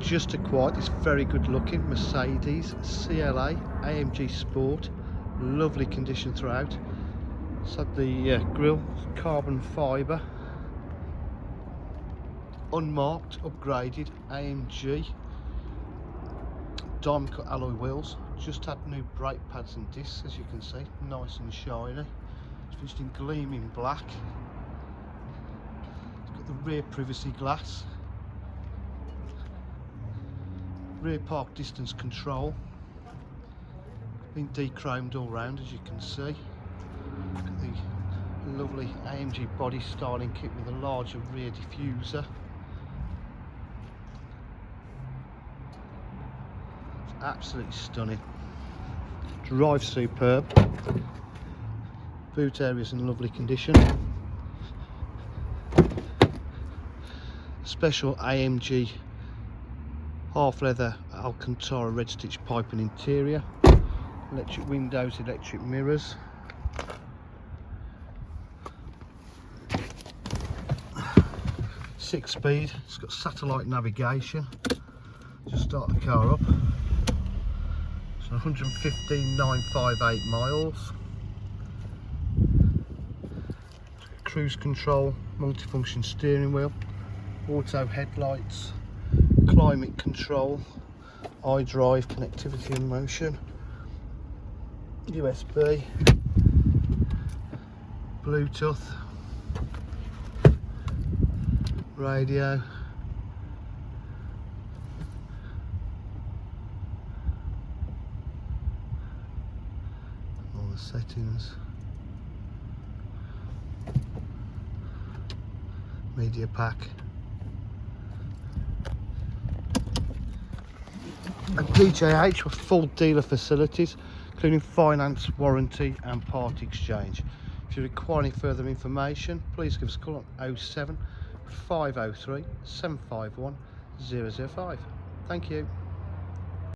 just acquired this very good looking Mercedes CLA AMG Sport. Lovely condition throughout. It's had the grille carbon fibre, unmarked, upgraded AMG diamond cut alloy wheels. Just had new brake pads and discs, as you can see, nice and shiny. It's finished in gleaming black. It's got the rear privacy glass, rear park distance control, been de-chromed all round, as you can see. Got the lovely AMG body styling kit with a larger rear diffuser. It's absolutely stunning. Drive superb. Boot area's in lovely condition. Special AMG half leather Alcantara red stitch pipe and interior. Electric windows, electric mirrors. Six speed. It's got satellite navigation. Just start the car up. So 115,958 miles. Cruise control, multifunction steering wheel, auto headlights, climate control, iDrive, connectivity and motion, USB, Bluetooth, radio, all the settings, media pack, and DJH with full dealer facilities including finance, warranty and part exchange. If you require any further information, please give us a call on 07 503 751 005. Thank you.